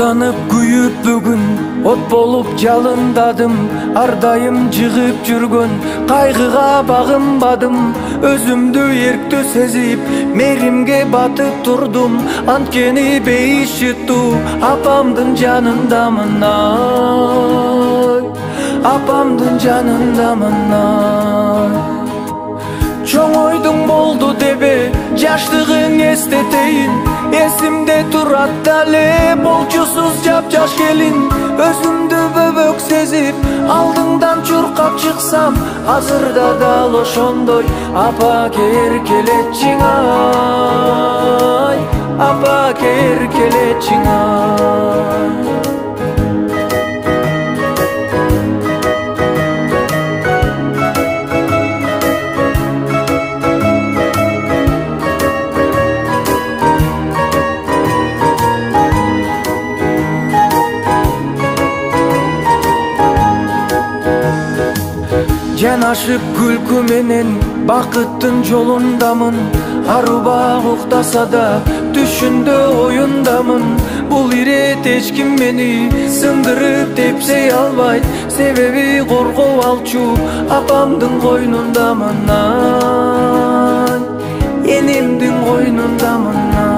Оттанып күйүп бүгүн от болуп жалындаdım, ар дайым жыгып жүргөн кайгыга багынбадым. Өзүмдү эрктүү сезип мээримге батып турдум, анткени бейиш жыттуу апамдын жанындамын, ай апамдын жанындамын, ай. Чоң ойдуң болду дебе жаштыгың эстетейин, эсимде турат дале болчусуз жапжаш келин. Өзүмдү бөбөк сезип алдыңдан чуркап чыксам, азырда дал ошондой апа эркелетчиң, ай апа эркелетчиң, ай. Жанашып күлкү менен бакыттын жолундамын, арубак уктаса да түшүндө оюндамын. Бул ирет эч ким мени сындырып тепсей албайт, себеби коргоо алчу апамдын койнундамын, ай энемдин койнундамын, ай.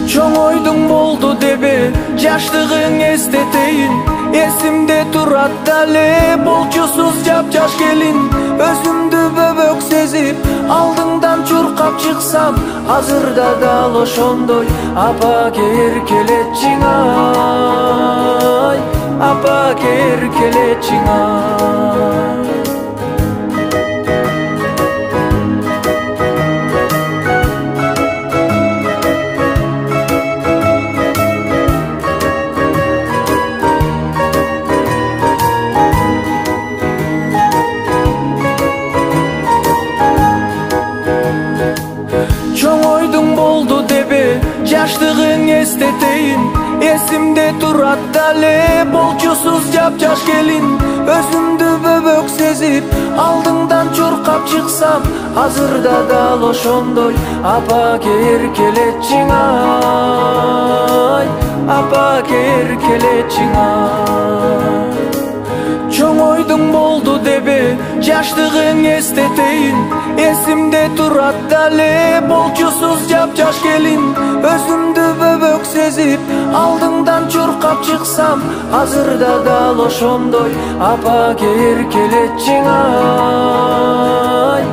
Чоң ойдуң болду дебе жаштыгың эстетейин, эсимде турат дале болчусуз жапжаш келин. Өзүмдү бөбөк сезип алдыңдан чуркап чыксам, азырда дал ошондой апа эркелетчиң, ай апа эркелетчиң, ай. Чоң ойдуң болду дебе жаштыгың эстетейин, эсимде турат дале болчусуз жапжаш келин. Өзүмдү бөбөк сезип алдыңдан чуркап чыксам, азырда дал ошондой апа эркелетчиң, ай апа эркелетчиң, ай. Чоң ойдуң болду дебе жаштыгың эстетейин, эсимде турат дале болчусуз жапжаш келин. Өзүмдү бөбөк сезип алдыңдан чуркап чыксам, азырда дал ошондой апа эркелетчиң, ай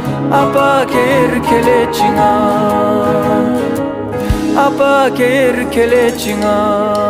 апа эркелетчиң, ай апа эркелетчиң, ай.